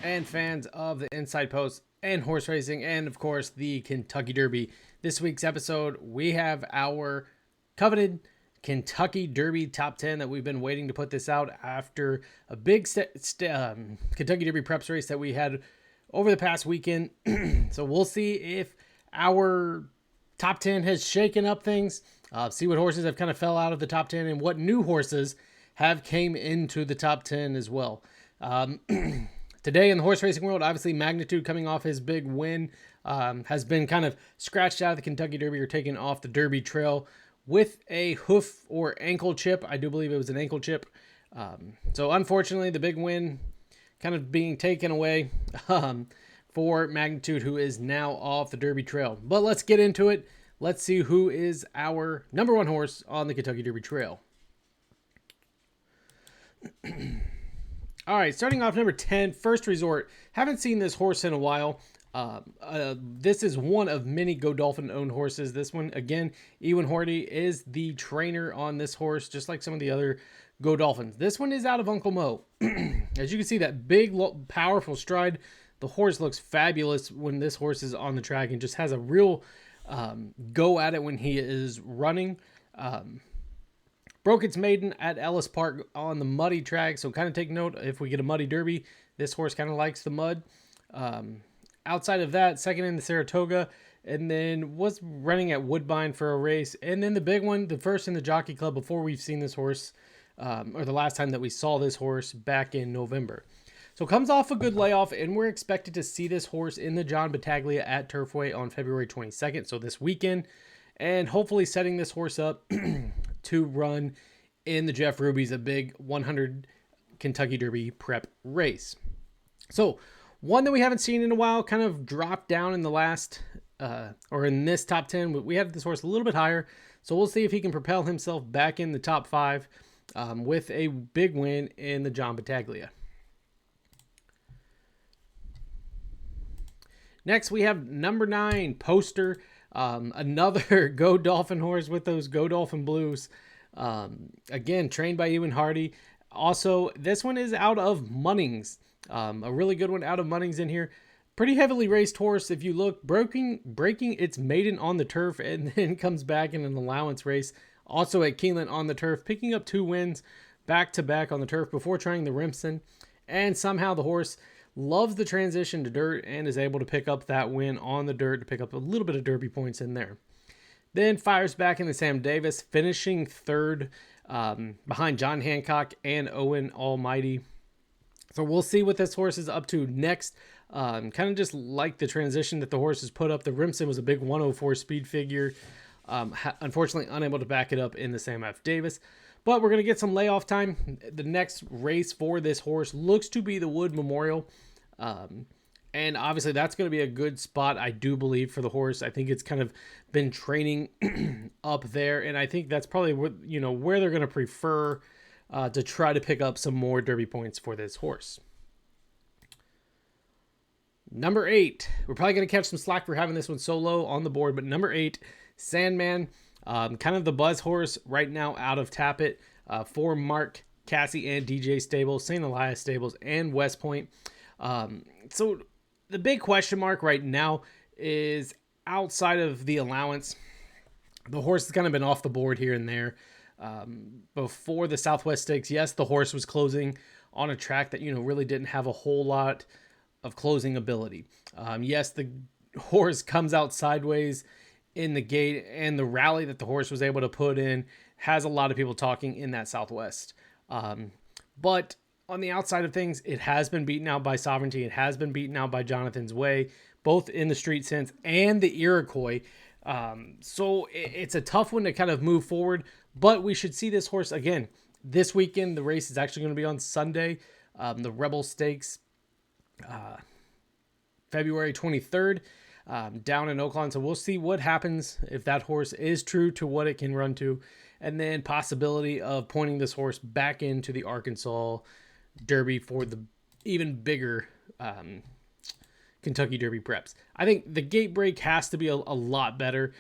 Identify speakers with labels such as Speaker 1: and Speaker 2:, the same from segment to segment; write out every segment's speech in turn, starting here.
Speaker 1: and fans of the Inside Post and horse racing, and of course the Kentucky Derby. This week's episode, we have our coveted Kentucky Derby top 10 that we've been waiting to put this out after a big Kentucky Derby preps race that we had over the past weekend. So we'll see if our top 10 has shaken up things, see what horses have kind of fell out of the top 10 and what new horses have came into the top 10 as well. Today in the horse racing world, obviously Magnitude coming off his big win has been kind of scratched out of the Kentucky Derby or taken off the Derby trail with a hoof or ankle chip. I do believe it was an ankle chip. So unfortunately, the big win kind of being taken away for Magnitude, who is now off the Derby trail. But let's get into it. Let's see who is our number one horse on the Kentucky Derby trail. All right, starting off number 10, First Resort. Haven't seen this horse in a while. This is one of many Godolphin-owned horses. This one, again, Ewan Horty is the trainer on this horse, just like some of the other Godolphins. This one is out of Uncle Mo. As you can see, that big, powerful stride. The horse looks fabulous when this horse is on the track and just has a real go at it when he is running. Broke its maiden at Ellis Park on the muddy track, so kind of take note if we get a muddy Derby. This horse kind of likes the mud. Outside of that, second in the Saratoga, and then was running at Woodbine for a race. And then the big one, the first in the Jockey Club before we've seen this horse, or the last time that we saw this horse back in November. So comes off a good layoff, and we're expected to see this horse in the John Battaglia at Turfway on February 22nd, so this weekend, and hopefully setting this horse up to run in the Jeff Ruby's, a big 100 Kentucky Derby prep race. So one that we haven't seen in a while, kind of dropped down in the last, or in this top 10. We have this horse a little bit higher, so we'll see if he can propel himself back in the top 5 with a big win in the John Battaglia. Next, we have number 9, Poster. Another Godolphin horse with those Godolphin blues. Again, trained by Ewan Hardy. Also, this one is out of Munnings. A really good one out of Munnings in here. Pretty heavily raced horse. If you look, breaking its maiden on the turf and then comes back in an allowance race. Also at Keeneland on the turf, picking up 2 wins back to back on the turf before trying the Remsen. And somehow the horse loves the transition to dirt and is able to pick up that win on the dirt to pick up a little bit of Derby points in there. Then fires back into Sam Davis, finishing third behind John Hancock and Owen Almighty. So we'll see what this horse is up to next. Kind of just like the transition that the horse has put up. The Remsen was a big 104 speed figure. Unfortunately, unable to back it up in the Sam F. Davis. But we're going to get some layoff time. The next race for this horse looks to be the Wood Memorial. And obviously that's going to be a good spot, I do believe, for the horse. I think it's kind of been training up there. And I think that's probably where they're going to prefer to try to pick up some more Derby points for this horse. Number 8. We're probably going to catch some slack for having this one so low on the board. But number 8, Sandman. Kind of the buzz horse right now out of Tappet for Mark Cassie and DJ Stables, St. Elias Stables, and West Point. So the big question mark right now is outside of the allowance. The horse has kind of been off the board here and there. Before the Southwest Stakes, yes, the horse was closing on a track that, really didn't have a whole lot of closing ability. Yes, the horse comes out sideways in the gate, and the rally that the horse was able to put in has a lot of people talking in that Southwest. But on the outside of things, it has been beaten out by Sovereignty. It has been beaten out by Jonathan's Way, both in the Street Sense and the Iroquois. So it's a tough one to kind of move forward, but we should see this horse again this weekend. The race is actually going to be on Sunday. The Rebel Stakes, February 23rd. Down in Oakland. So we'll see what happens if that horse is true to what it can run to. And then possibility of pointing this horse back into the Arkansas Derby for the even bigger Kentucky Derby preps. I think the gate break has to be a lot better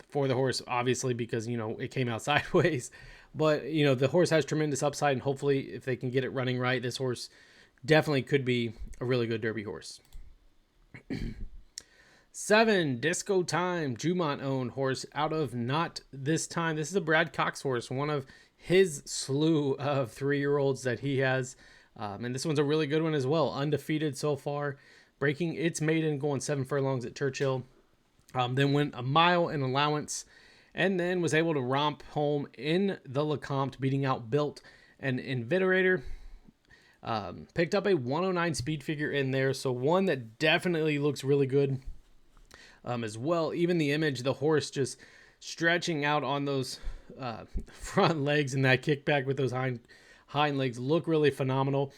Speaker 1: for the horse, obviously, because, it came out sideways. But, the horse has tremendous upside, and hopefully if they can get it running right, this horse definitely could be a really good Derby horse. 7, Disco Time, Jumont owned horse out of Not This Time. This is a Brad Cox horse, one of his slew of 3-year-olds that he has. And this one's a really good one as well. Undefeated so far, breaking its maiden, going 7 furlongs at Churchill. Then went a mile in allowance, and then was able to romp home in the Lecomte, beating out Built and Invigorator. Picked up a 109 speed figure in there, so one that definitely looks really good as well. Even the image, the horse just stretching out on those front legs and that kickback with those hind legs look really phenomenal.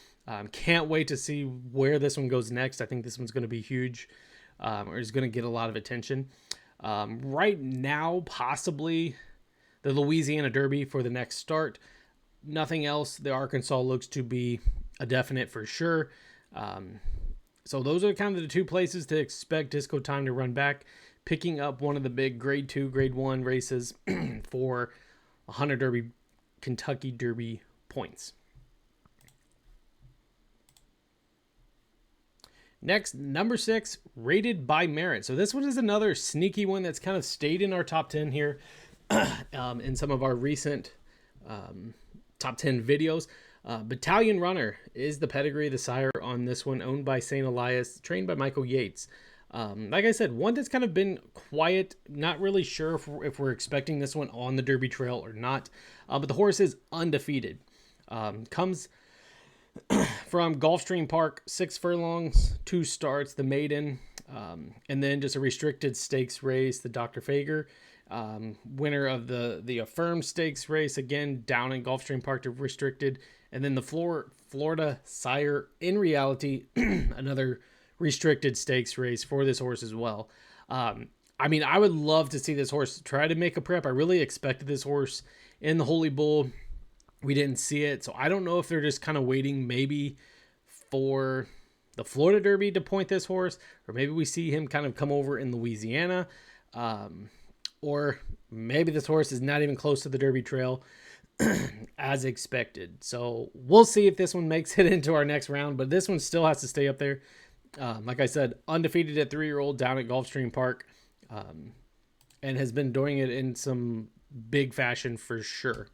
Speaker 1: Can't wait to see where this one goes next. I think this one's going to be huge, or is going to get a lot of attention. Right now, possibly the Louisiana Derby for the next start. Nothing else. The Arkansas looks to be a definite for sure. So those are kind of the 2 places to expect Disco Time to run back, picking up one of the big grade 2, grade 1 races for 100 Derby, Kentucky Derby points. Next, number 6, Rated by Merit. So this one is another sneaky one that's kind of stayed in our top 10 here in some of our recent top 10 videos. Battalion Runner is the pedigree, the sire on this one, owned by St. Elias, trained by Michael Yates. Like I said, one that's kind of been quiet, not really sure if we're expecting this one on the Derby Trail or not, but the horse is undefeated. Comes from Gulfstream Park, 6 furlongs, 2 starts, the maiden, and then just a restricted stakes race, the Dr. Fager. Winner of the Affirmed Stakes race, again, down in Gulfstream Park to restricted. And then the Florida Sire, in reality, another restricted stakes race for this horse as well. I mean, I would love to see this horse try to make a prep. I really expected this horse in the Holy Bull. We didn't see it. So I don't know if they're just kind of waiting maybe for the Florida Derby to point this horse, or maybe we see him kind of come over in Louisiana. Or maybe this horse is not even close to the Derby Trail as expected. So we'll see if this one makes it into our next round, but this one still has to stay up there. Like I said, undefeated at 3-year-old down at Gulfstream Park, and has been doing it in some big fashion for sure.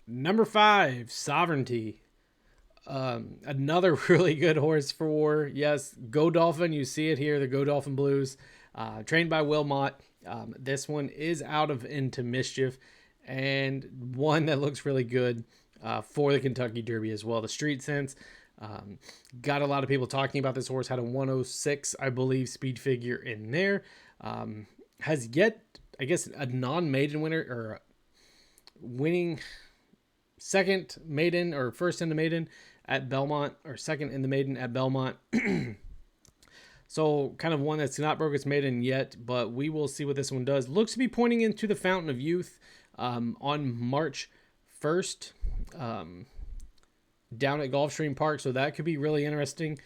Speaker 1: Number 5, Sovereignty. Another really good horse for, yes, Go Dolphin. You see it here, the Go Dolphin Blues. Trained by Wilmot. This one is out of Into Mischief, and one that looks really good for the Kentucky Derby as well. The Street Sense got a lot of people talking about this horse. Had a 106, I believe, speed figure in there. Has yet, I guess, a non-maiden winner, or winning second maiden or first in the maiden at Belmont, or second in the maiden at Belmont. So kind of one that's not broke its maiden yet, but we will see what this one does. Looks to be pointing into the Fountain of Youth on March 1st down at Gulfstream Park. So that could be really interesting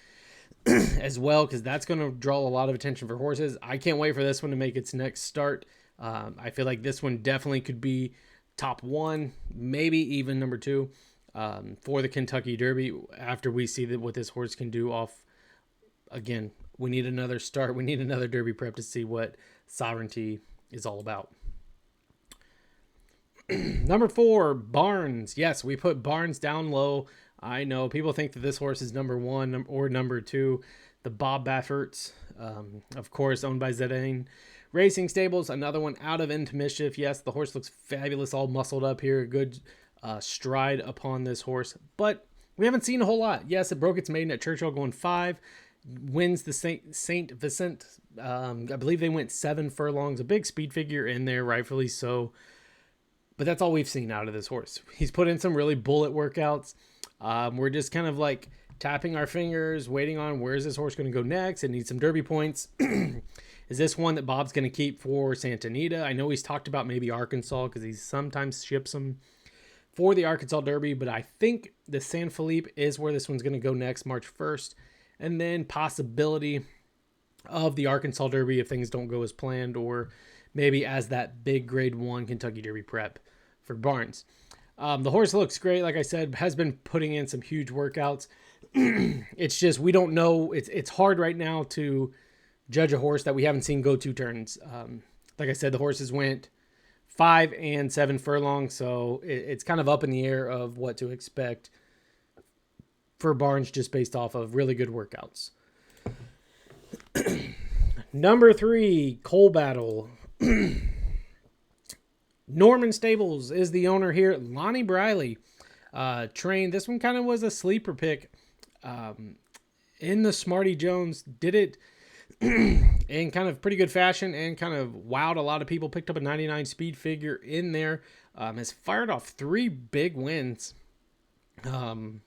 Speaker 1: as well, because that's going to draw a lot of attention for horses. I can't wait for this one to make its next start. I feel like this one definitely could be top 1, maybe even number 2 for the Kentucky Derby after we see what this horse can do off. Again, we need another start. We need another Derby prep to see what Sovereignty is all about. Number 4, Barnes. Yes, we put Barnes down low. I know people think that this horse is number 1 or number 2. The Bob Bafferts, of course, owned by Zedane Racing Stables. Another one out of Into Mischief. Yes, the horse looks fabulous, all muscled up here. Good stride upon this horse. But we haven't seen a whole lot. Yes, it broke its maiden at Churchill going 5. Wins the Saint Vincent. I believe they went 7 furlongs. A big speed figure in there, rightfully so. But that's all we've seen out of this horse. He's put in some really bullet workouts. We're just kind of like tapping our fingers, waiting on where's this horse going to go next. It needs some Derby points. Is this one that Bob's going to keep for Santa Anita? I know he's talked about maybe Arkansas, because he sometimes ships them for the Arkansas Derby. But I think the San Felipe is where this one's going to go next, March 1st. And then possibility of the Arkansas Derby if things don't go as planned, or maybe as that big grade 1 Kentucky Derby prep for Barnes. The horse looks great. Like I said, has been putting in some huge workouts. It's just, we don't know. It's hard right now to judge a horse that we haven't seen go 2 turns. Like I said, the horses went 5 and 7 furlongs, so it's kind of up in the air of what to expect for Barnes just based off of really good workouts. Number 3, Coal Battle. Norman Stables is the owner here. Lonnie Briley trained. This one kind of was a sleeper pick in the Smarty Jones. Did it in kind of pretty good fashion and kind of wowed a lot of people. Picked up a 99 speed figure in there. Has fired off 3 big wins in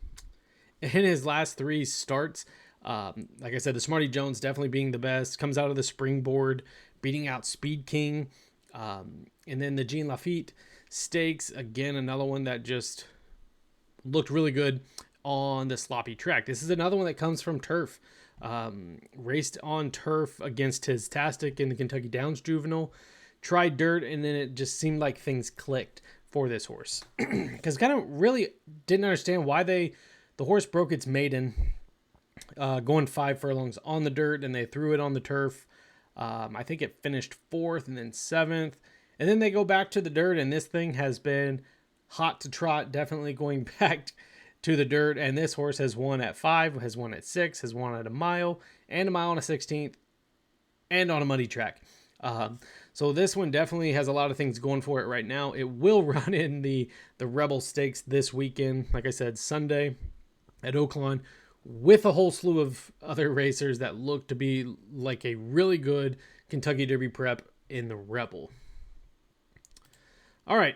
Speaker 1: his last 3 starts. Like I said, the Smarty Jones definitely being the best. Comes out of the springboard, beating out Speed King. And then the Jean Lafitte Stakes, again, another one that just looked really good on the sloppy track. This is another one that comes from turf. Raced on turf against his Tastic in the Kentucky Downs Juvenile. Tried dirt, and then it just seemed like things clicked for this horse. Because kind of really didn't understand why the horse broke its maiden going 5 furlongs on the dirt, and they threw it on the turf. I think it finished 4th and then 7th. And then they go back to the dirt, and this thing has been hot to trot, definitely going back to the dirt. And this horse has won at 5, has won at 6, has won at a mile, and a mile and a 16th, and on a muddy track. So this one definitely has a lot of things going for it right now. It will run in the Rebel Stakes this weekend. Like I said, Sunday at Oaklawn, with a whole slew of other racers that look to be like a really good Kentucky Derby prep in the Rebel. All right,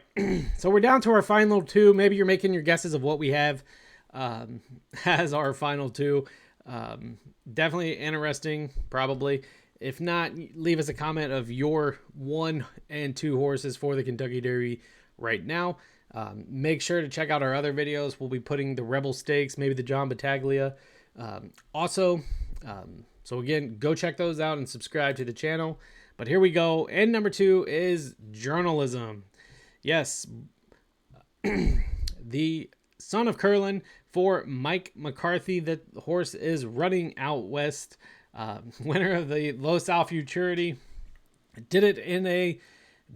Speaker 1: so we're down to our final 2. Maybe you're making your guesses of what we have as our final 2. Definitely interesting, probably. If not, leave us a comment of your 1 and 2 horses for the Kentucky Derby right now. Make sure to check out our other videos. We'll be putting the Rebel Stakes, maybe the John Battaglia. So again, go check those out and subscribe to the channel. But here we go. And number 2 is journalism. Yes, the son of Curlin for Mike McCarthy. The horse is running out west. Winner of the Los Al Futurity. Did it in a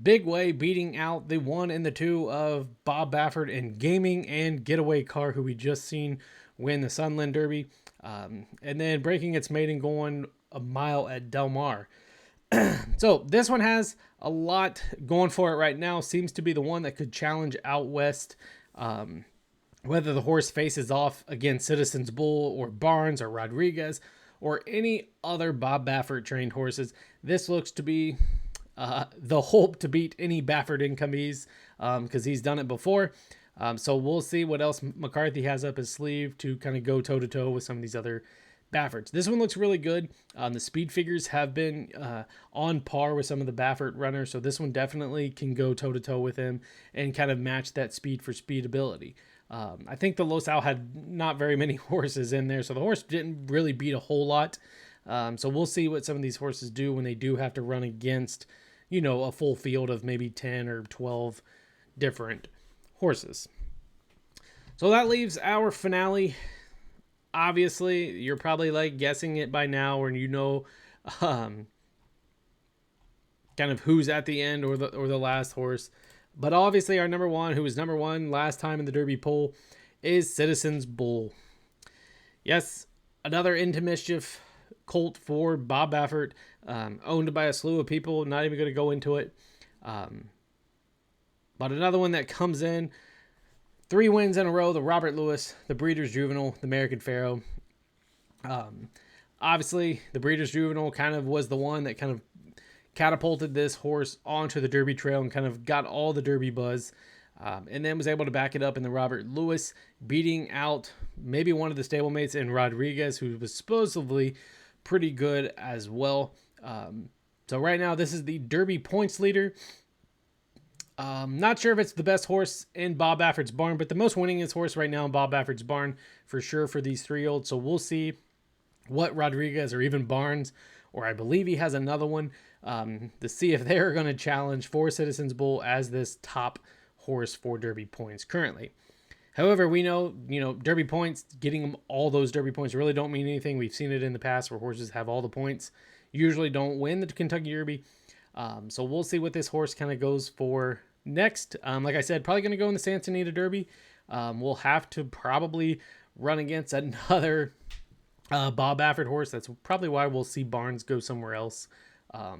Speaker 1: big way, beating out the 1 and the 2 of Bob Baffert in Gaming and Getaway Car, who we just seen win the Sunland Derby. And then breaking its maiden going a mile at Del Mar. So this one has a lot going for it right now. Seems to be the one that could challenge out west. Whether the horse faces off against Citizens Bull or Barnes or Rodriguez or any other Bob Baffert trained horses, this looks to be the hope to beat any Baffert incomes because he's done it before. So we'll see what else McCarthy has up his sleeve to kind of go toe-to-toe with some of these other Bafferts. This one looks really good. The speed figures have been on par with some of the Baffert runners, so this one definitely can go toe-to-toe with him and kind of match that speed for speed ability. I think the Los Al had not very many horses in there, so the horse didn't really beat a whole lot. So we'll see what some of these horses do when they do have to run against, you know, a full field of maybe 10 or 12 different horses. So that leaves our finale. Obviously, you're probably like guessing it by now, or you know, kind of who's at the end or the last horse. But obviously, our number 1, who was number 1 last time in the Derby poll, is Citizens Bull. Yes, another Into Mischief colt for Bob Baffert, owned by a slew of people. Not even going to go into it. But another one that comes in. 3 wins in a row, the Robert Lewis, the Breeders' Juvenile, the American Pharoah. Obviously, the Breeders' Juvenile kind of was the one that kind of catapulted this horse onto the Derby trail and kind of got all the Derby buzz. And then was able to back it up in the Robert Lewis, beating out maybe one of the stablemates in Rodriguez, who was supposedly pretty good as well. So right now, this is the Derby points leader. Not sure if it's the best horse in Bob Baffert's barn, but the most winningest horse right now in Bob Baffert's barn for sure for these 3-year-olds. So we'll see what Rodriguez or even Barnes, or I believe he has another one, to see if they're going to challenge for Citizens Bull as this top horse for Derby points currently. However, we know, Derby points, getting them all those Derby points really don't mean anything. We've seen it in the past where horses have all the points, usually don't win the Kentucky Derby. So we'll see what this horse kind of goes for next. Like I said, probably going to go in the Santa Anita Derby. We'll have to probably run against another Bob Baffert horse. That's probably why we'll see Barnes go somewhere else,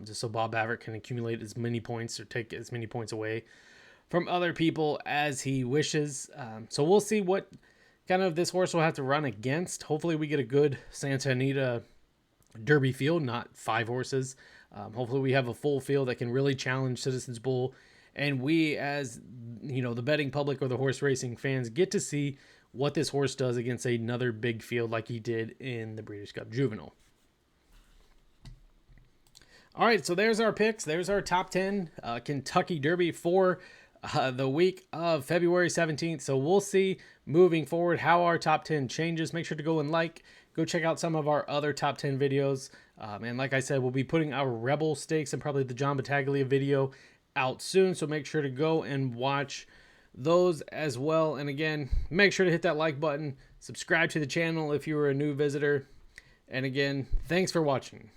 Speaker 1: just so Bob Baffert can accumulate as many points or take as many points away from other people as he wishes. So we'll see what kind of this horse will have to run against. Hopefully we get a good Santa Anita Derby field, not 5 horses. Hopefully we have a full field that can really challenge Citizens Bull. And we, as the betting public or the horse racing fans, get to see what this horse does against another big field like he did in the Breeders' Cup Juvenile. All right, so there's our picks. There's our top 10 Kentucky Derby for the week of February 17th. So we'll see moving forward how our top 10 changes. Make sure to go and go check out some of our other top 10 videos. And like I said, we'll be putting our Rebel Stakes and probably the John Battaglia video out soon. So make sure to go and watch those as well. And again, make sure to hit that like button. Subscribe to the channel if you were a new visitor. And again, thanks for watching.